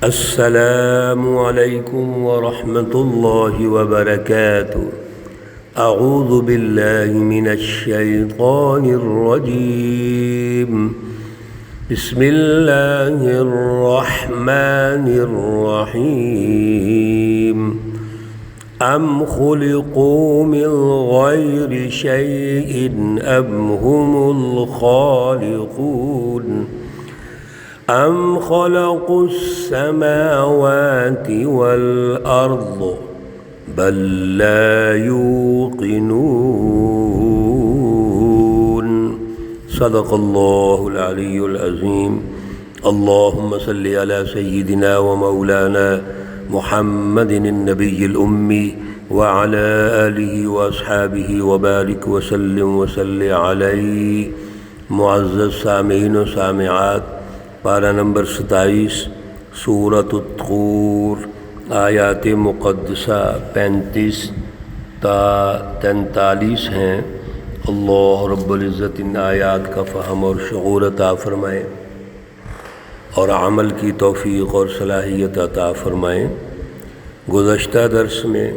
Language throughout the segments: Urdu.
السلام علیکم ورحمۃ اللہ وبرکاتہ۔ اعوذ باللہ من الشیطان الرجیم، بسم اللہ الرحمن الرحیم۔ ام خلقوا من غیر شیء ام هم الخالقون ام خلقوا السماوات والأرض بل لا يوقنون۔ صدق اللہ العلی العظیم۔ اللہم صل علی سیدنا ومولانا محمد النبی الأمی وعلى آلہ واصحابہ وبارک وسلم وصلی علیہ۔ معزز سامعین و سامعات، پارہ نمبر 27 سورۃ الطور، آیات مقدسہ 35 تا 43 ہیں۔ اللہ رب العزت ان آیات کا فہم اور شعور عطا فرمائے اور عمل کی توفیق اور صلاحیت عطا فرمائیں۔ گزشتہ درس میں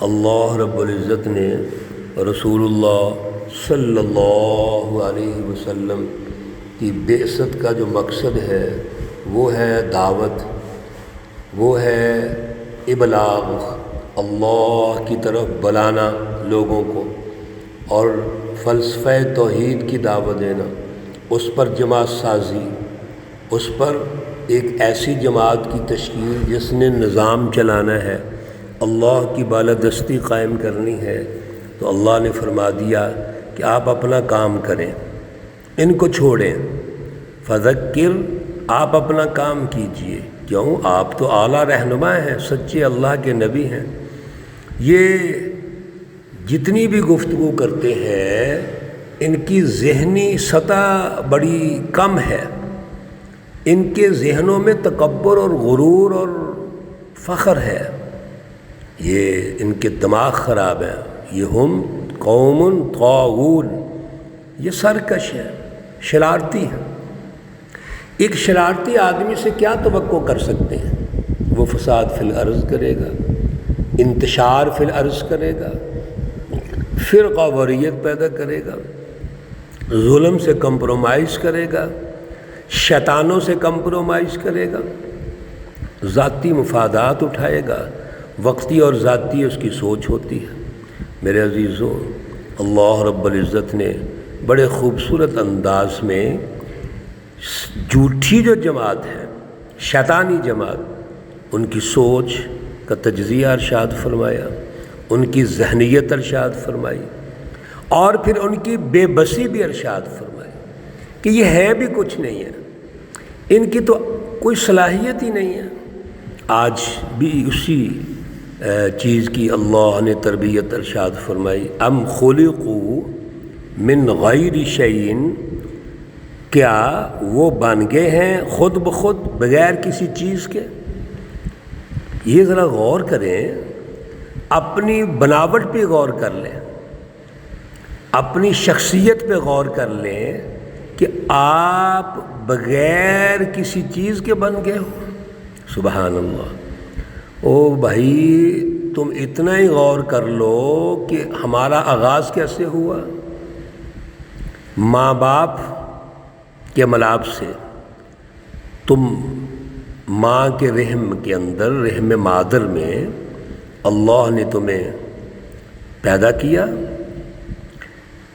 اللہ رب العزت نے رسول اللہ صلی اللہ علیہ وسلم کی بعثت کا جو مقصد ہے وہ ہے دعوت، وہ ہے ابلاغ، اللہ کی طرف بلانا لوگوں کو، اور فلسفہ توحید کی دعوت دینا، اس پر جماعت سازی، اس پر ایک ایسی جماعت کی تشکیل جس نے نظام چلانا ہے، اللہ کی بالادستی قائم کرنی ہے۔ تو اللہ نے فرما دیا کہ آپ اپنا کام کریں، ان کو چھوڑیں۔ فذکر، آپ اپنا کام کیجئے۔ کیوں؟ آپ تو اعلیٰ رہنما ہیں، سچے اللہ کے نبی ہیں۔ یہ جتنی بھی گفتگو کرتے ہیں ان کی ذہنی سطح بڑی کم ہے، ان کے ذہنوں میں تکبر اور غرور اور فخر ہے، یہ ان کے دماغ خراب ہیں۔ یہ ہم قوم طاغون، یہ سرکش ہے، شرارتی ہیں۔ ایک شرارتی آدمی سے کیا توقع کر سکتے ہیں؟ وہ فساد فی الارض کرے گا، انتشار فی الارض کرے گا، فرقہ واریت پیدا کرے گا، ظلم سے کمپرومائز کرے گا، شیطانوں سے کمپرومائز کرے گا، ذاتی مفادات اٹھائے گا، وقتی اور ذاتی اس کی سوچ ہوتی ہے۔ میرے عزیزوں، اللہ رب العزت نے بڑے خوبصورت انداز میں جھوٹی جو جماعت ہے، شیطانی جماعت، ان کی سوچ کا تجزیہ ارشاد فرمایا، ان کی ذہنیت ارشاد فرمائی، اور پھر ان کی بے بسی بھی ارشاد فرمائی کہ یہ ہے بھی کچھ نہیں ہے، ان کی تو کوئی صلاحیت ہی نہیں ہے۔ آج بھی اسی چیز کی اللہ نے تربیت ارشاد فرمائی۔ ام خلقوا من غیر شیء، کیا وہ بن گئے ہیں خود بخود بغیر کسی چیز کے؟ یہ ذرا غور کریں، اپنی بناوٹ پہ غور کر لیں، اپنی شخصیت پہ غور کر لیں کہ آپ بغیر کسی چیز کے بن گئے ہو۔ سبحان اللہ۔ او بھائی، تم اتنا ہی غور کر لو کہ ہمارا آغاز کیسے ہوا۔ ماں باپ کے ملاب سے تم ماں کے رحم کے اندر، رحم مادر میں اللہ نے تمہیں پیدا کیا،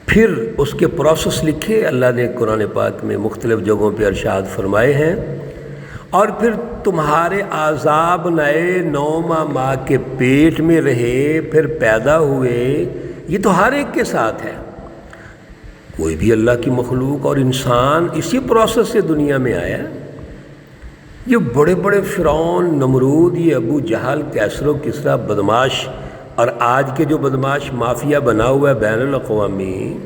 پھر اس کے پروسیس لکھے اللہ نے قرآن پاک میں مختلف جگہوں پہ ارشاد فرمائے ہیں، اور پھر تمہارے اعضاب نئے 9 ماہ کے پیٹ میں رہے، پھر پیدا ہوئے۔ یہ تو ہر ایک کے ساتھ ہے، کوئی بھی اللہ کی مخلوق اور انسان اسی پروسیس سے دنیا میں آیا۔ یہ بڑے بڑے فرعون، نمرود، یہ ابو جہل، کیسر و کسریٰ بدماش، اور آج کے جو بدماش مافیا بنا ہوا ہے بین الاقوامی،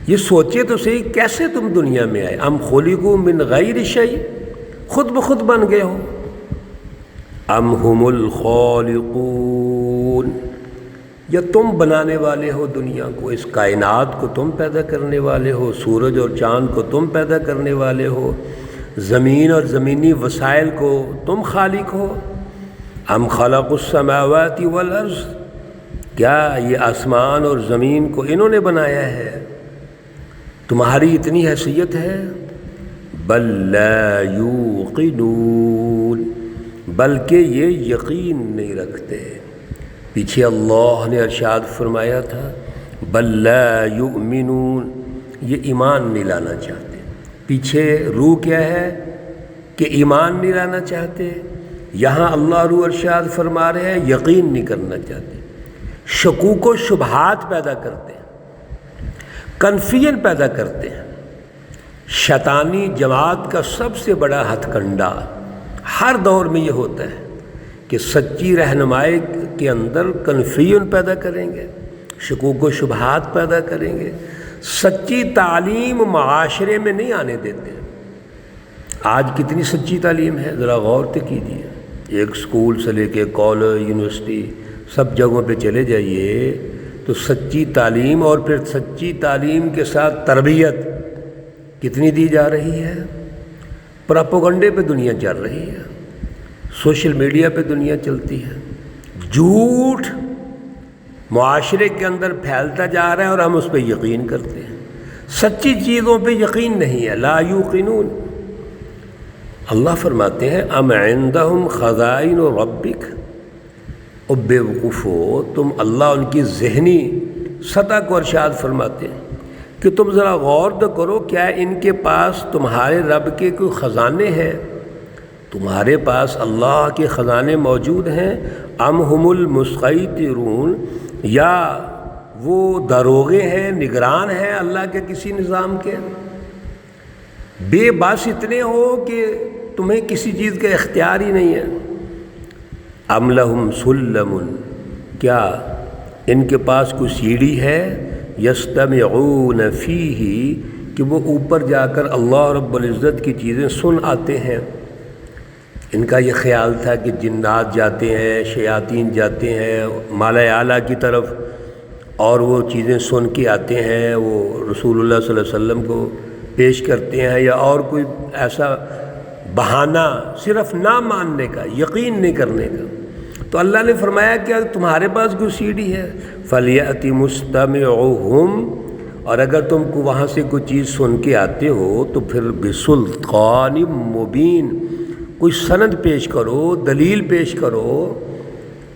یہ سوچے تو صحیح کیسے تم دنیا میں آئے۔ ام خلقوا من غیر شیء، خود بخود بن گئے ہو؟ ام هم الخالقون، یا تم بنانے والے ہو دنیا کو، اس کائنات کو تم پیدا کرنے والے ہو، سورج اور چاند کو تم پیدا کرنے والے ہو، زمین اور زمینی وسائل کو تم خالق ہو؟ ام خلق السماوات والارض، کیا یہ آسمان اور زمین کو انہوں نے بنایا ہے؟ تمہاری اتنی حیثیت ہے؟ بل لا یوقنون، بلکہ یہ یقین نہیں رکھتے۔ پیچھے اللہ نے ارشاد فرمایا تھا بل لا یؤمنون، یہ ایمان نہیں لانا چاہتے۔ پیچھے روح کیا ہے کہ ایمان نہیں لانا چاہتے، یہاں اللہ روح ارشاد فرما رہے ہیں یقین نہیں کرنا چاہتے، شکوک و شبہات پیدا کرتے ہیں، کنفیژن پیدا کرتے ہیں۔ شیطانی جماعت کا سب سے بڑا ہتھ کنڈا ہر دور میں یہ ہوتا ہے کہ سچی رہنمائی کے اندر کنفیژن پیدا کریں گے، شکوک و شبہات پیدا کریں گے، سچی تعلیم معاشرے میں نہیں آنے دیتے۔ آج کتنی سچی تعلیم ہے ذرا غور سے کیجیے، ایک سکول سے لے کے کالج، یونیورسٹی، سب جگہوں پہ چلے جائیے تو سچی تعلیم اور پھر سچی تعلیم کے ساتھ تربیت کتنی دی جا رہی ہے۔ پراپوگنڈے پہ دنیا چل رہی ہے، سوشل میڈیا پہ دنیا چلتی ہے، جھوٹ معاشرے کے اندر پھیلتا جا رہا ہے اور ہم اس پہ یقین کرتے ہیں، سچی چیزوں پہ یقین نہیں ہے۔ لا یوقنون، اللہ فرماتے ہیں ام عندہم خزائن ربک، او بے وقوفو تم اللہ ان کی ذہنی سطح کو ارشاد فرماتے ہیں کہ تم ذرا غور تو کرو، کیا ان کے پاس تمہارے رب کے کوئی خزانے ہیں؟ تمہارے پاس اللہ کے خزانے موجود ہیں؟ ام ہم المسیطرون، یا وہ داروغے ہیں، نگران ہیں اللہ کے کسی نظام کے؟ بے بس اتنے ہو کہ تمہیں کسی چیز کا اختیار ہی نہیں ہے۔ ام لہم سلم، کیا ان کے پاس کوئی سیڑھی ہے؟ یستمعون فیہ، کہ وہ اوپر جا کر اللہ رب العزت کی چیزیں سن آتے ہیں۔ ان کا یہ خیال تھا کہ جنات جاتے ہیں، شیاطین جاتے ہیں مالا اعلیٰ کی طرف اور وہ چیزیں سن کے آتے ہیں، وہ رسول اللہ صلی اللہ علیہ وسلم کو پیش کرتے ہیں، یا اور کوئی ایسا بہانہ صرف نہ ماننے کا، یقین نہیں کرنے کا۔ تو اللہ نے فرمایا کہ تمہارے پاس کوئی سیڑھی ہے؟ فَلْيَأْتِ مُسْتَمِعُهُمْ، اور اگر تم کو وہاں سے کوئی چیز سن کے آتے ہو تو پھر بِسُلْطَانٍ مُبِينٍ، کوئی سند پیش کرو، دلیل پیش کرو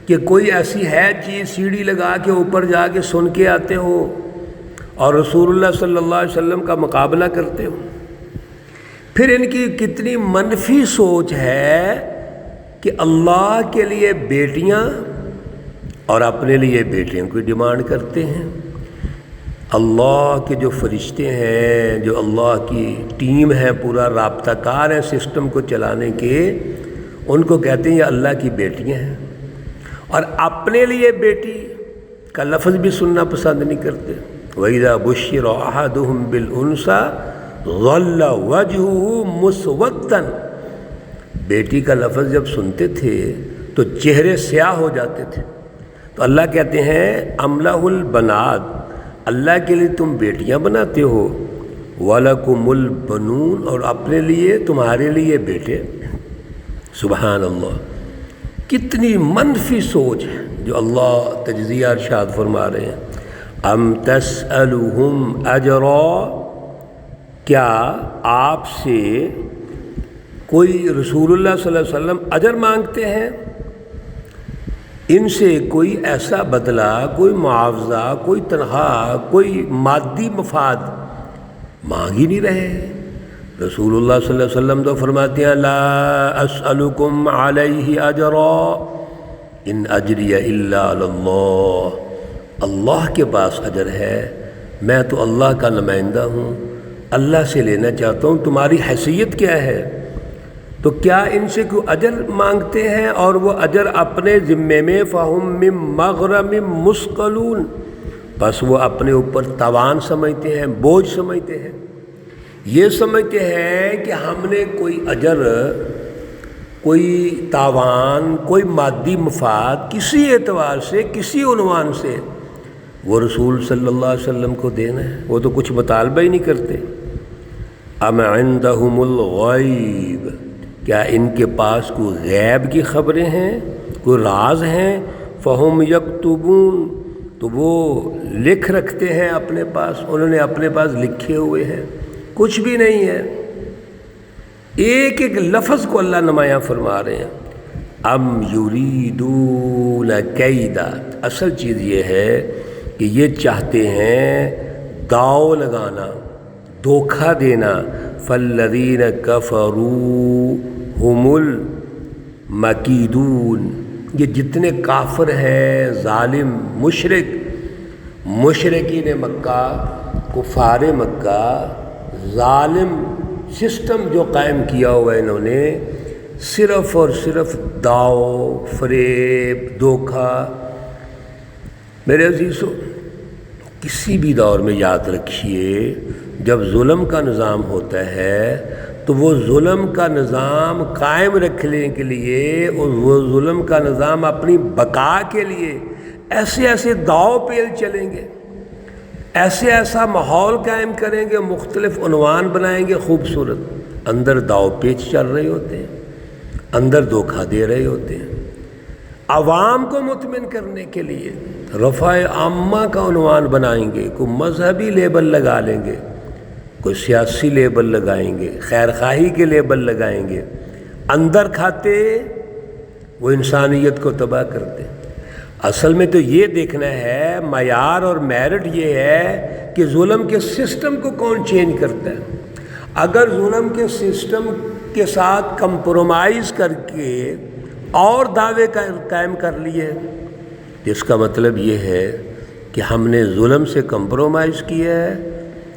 کہ کوئی ایسی ہے چیز سیڑھی لگا کے اوپر جا کے سن کے آتے ہو اور رسول اللہ صلی اللہ علیہ وسلم کا مقابلہ کرتے ہو۔ پھر ان کی کتنی منفی سوچ ہے کہ اللہ کے لیے بیٹیاں اور اپنے لیے بیٹیوں کی ڈیمانڈ کرتے ہیں۔ اللہ کے جو فرشتے ہیں، جو اللہ کی ٹیم ہے، پورا رابطہ کار ہے سسٹم کو چلانے کے، ان کو کہتے ہیں یہ اللہ کی بیٹیاں ہیں، اور اپنے لیے بیٹی کا لفظ بھی سننا پسند نہیں کرتے۔ وَإِذَا بُشِّرَ أَحَدُهُمْ بِالْأُنثَىٰ ظَلَّ وَجْهُهُ مُسْوَدًّا، بیٹی کا لفظ جب سنتے تھے تو چہرے سیاہ ہو جاتے تھے۔ تو اللہ کہتے ہیں أَمْ لَهُ الْبَنَاتُ، اللہ کے لیے تم بیٹیاں بناتے ہو، وَلَكُمُ الْبَنُونَ، اور اپنے لیے تمہارے لیے بیٹے۔ سبحان اللہ، کتنی منفی سوچ ہے جو اللہ تجزیہ ارشاد فرما رہے ہیں۔ ام تسألهم اجرا، کیا آپ سے کوئی رسول اللہ صلی اللہ علیہ وسلم اجر مانگتے ہیں؟ ان سے کوئی ایسا بدلہ، کوئی معاوضہ، کوئی تنخواہ، کوئی مادی مفاد مانگ ہی نہیں رہے۔ رسول اللہ صلی اللہ علیہ وسلم تو فرماتے ہیں لا اسألکم علیہ اجرا ان اجری الا علی اللہ، اللہ کے پاس اجر ہے، میں تو اللہ کا نمائندہ ہوں، اللہ سے لینا چاہتا ہوں، تمہاری حیثیت کیا ہے؟ تو کیا ان سے کوئی اجر مانگتے ہیں اور وہ اجر اپنے ذمے میں؟ فَهُم مِّن مَّغْرَمٍ مُّثْقَلُونَ، بس وہ اپنے اوپر تاوان سمجھتے ہیں، بوجھ سمجھتے ہیں، یہ سمجھتے ہیں کہ ہم نے کوئی اجر، کوئی تاوان، کوئی مادی مفاد کسی اعتبار سے، کسی عنوان سے وہ رسول صلی اللہ علیہ وسلم کو دینا ہے۔ وہ تو کچھ مطالبہ ہی نہیں کرتے۔ ام عندہم الغیب، کیا ان کے پاس کوئی غیب کی خبریں ہیں، کوئی راز ہیں؟ فہم یکتبون، تو وہ لکھ رکھتے ہیں اپنے پاس، انہوں نے اپنے پاس لکھے ہوئے ہیں، کچھ بھی نہیں ہے۔ ایک ایک لفظ کو اللہ نمایاں فرما رہے ہیں۔ ام یریدون کیدا، اصل چیز یہ ہے کہ یہ چاہتے ہیں داؤ لگانا، دھوکہ دینا۔ فالذین کفروا هم المکیدون، یہ جتنے کافر ہیں، ظالم، مشرکین مکہ، کفار مکہ، ظالم سسٹم جو قائم کیا ہوا ہے انہوں نے، صرف اور صرف داؤ، فریب، دھوکہ۔ میرے عزیزو، کسی بھی دور میں یاد رکھیے جب ظلم کا نظام ہوتا ہے تو وہ ظلم کا نظام قائم رکھنے کے لیے اور وہ ظلم کا نظام اپنی بقا کے لیے ایسے ایسے داؤ پیل چلیں گے، ایسا ماحول قائم کریں گے، مختلف عنوان بنائیں گے خوبصورت، اندر داؤ پیچ چل رہے ہوتے ہیں، اندر دھوکہ دے رہے ہوتے ہیں۔ عوام کو مطمئن کرنے کے لیے رفع عامہ کا عنوان بنائیں گے، کوئی مذہبی لیبل لگا لیں گے، کوئی سیاسی لیبل لگائیں گے، خیر خواہی کے لیبل لگائیں گے، اندر کھاتے وہ انسانیت کو تباہ کرتے۔ اصل میں تو یہ دیکھنا ہے، معیار اور میرٹ یہ ہے کہ ظلم کے سسٹم کو کون چینج کرتا ہے۔ اگر ظلم کے سسٹم کے ساتھ کمپرومائز کر کے اور دعوے قائم کر لیے، اس کا مطلب یہ ہے کہ ہم نے ظلم سے کمپرومائز کیا ہے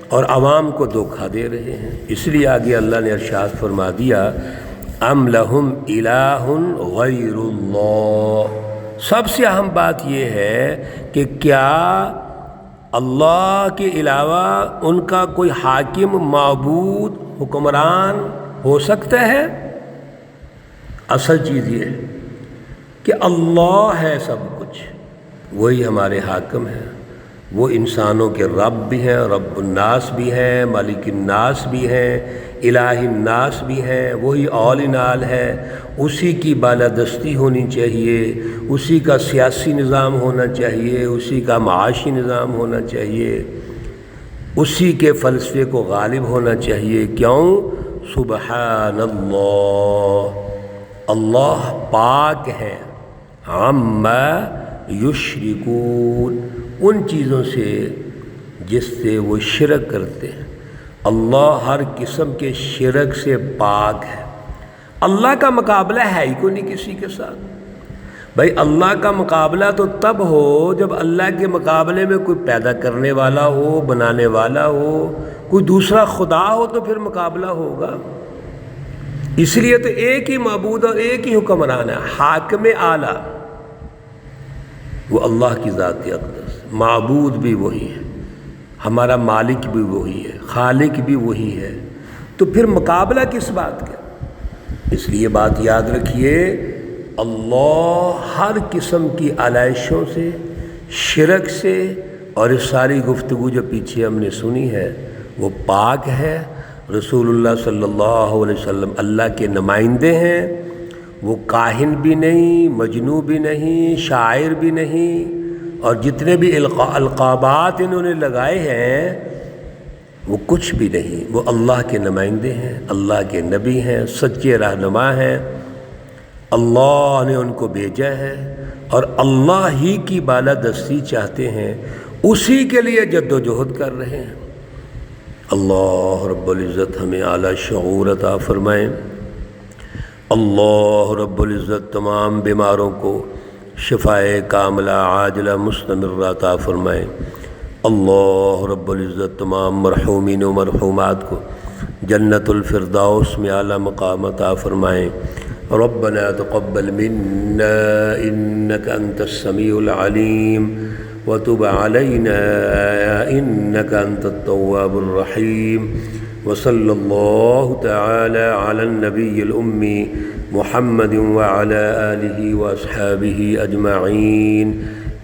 اور عوام کو دھوکہ دے رہے ہیں۔ اس لیے آگے اللہ نے ارشاد فرما دیا، ام لہم الہ غیر اللہ۔ سب سے اہم بات یہ ہے کہ کیا اللہ کے علاوہ ان کا کوئی حاکم، معبود، حکمران ہو سکتا ہے؟ اصل چیز یہ ہے کہ اللہ ہے سب کچھ، وہی ہمارے حاکم ہیں، وہ انسانوں کے رب بھی ہیں، رب الناس بھی ہیں، مالک الناس بھی ہیں، الہ الناس بھی ہیں، وہی آل ان آل ہے۔ اسی کی بالادستی ہونی چاہیے، اسی کا سیاسی نظام ہونا چاہیے، اسی کا معاشی نظام ہونا چاہیے، اسی کے فلسفے کو غالب ہونا چاہیے۔ کیوں؟ سبحان اللہ، اللہ پاک ہے، عما یشرکون، ان چیزوں سے جس سے وہ شرک کرتے ہیں۔ اللہ ہر قسم کے شرک سے پاک ہے۔ اللہ کا مقابلہ ہے ہی کوئی نہیں کسی کے ساتھ۔ بھائی اللہ کا مقابلہ تو تب ہو جب اللہ کے مقابلے میں کوئی پیدا کرنے والا ہو، بنانے والا ہو، کوئی دوسرا خدا ہو، تو پھر مقابلہ ہوگا۔ اس لیے تو ایک ہی معبود اور ایک ہی حکمران ہے، حاکم اعلیٰ، وہ اللہ کی ذات اقدس۔ معبود بھی وہی ہے، ہمارا مالک بھی وہی ہے، خالق بھی وہی ہے، تو پھر مقابلہ کس بات کا؟ اس لیے بات یاد رکھیے، اللہ ہر قسم کی علائشوں سے، شرک سے، اور اس ساری گفتگو جو پیچھے ہم نے سنی ہے وہ پاک ہے۔ رسول اللہ صلی اللہ علیہ وسلم اللہ کے نمائندے ہیں، وہ کاہن بھی نہیں، مجنوں بھی نہیں، شاعر بھی نہیں، اور جتنے بھی القابات انہوں نے لگائے ہیں وہ کچھ بھی نہیں، وہ اللہ کے نمائندے ہیں، اللہ کے نبی ہیں، سچے رہنما ہیں، اللہ نے ان کو بھیجا ہے اور اللہ ہی کی بالادستی چاہتے ہیں، اسی کے لیے جد و جہد کر رہے ہیں۔ اللہ رب العزت ہمیں اعلیٰ شعور عطا فرمائے۔ اللہ رب العزت تمام بیماروں کو شفائے کاملہ عاجلہ مستمرہ عطا فرمائے۔ اللہ رب العزت تمام مرحومین و مرحومات کو جنت الفردوس میں اعلیٰ مقام عطا فرمائے۔ ربنا تقبل منا انك انت السميع العليم وتب علينا انك انت التواب الرحيم، وصلى الله تعالى على النبي الأمي محمد وعلى آله وأصحابه أجمعين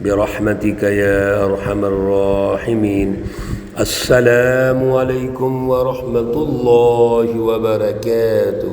برحمتك يا أرحم الراحمين۔ السلام علیکم ورحمۃ اللہ وبرکاتہ.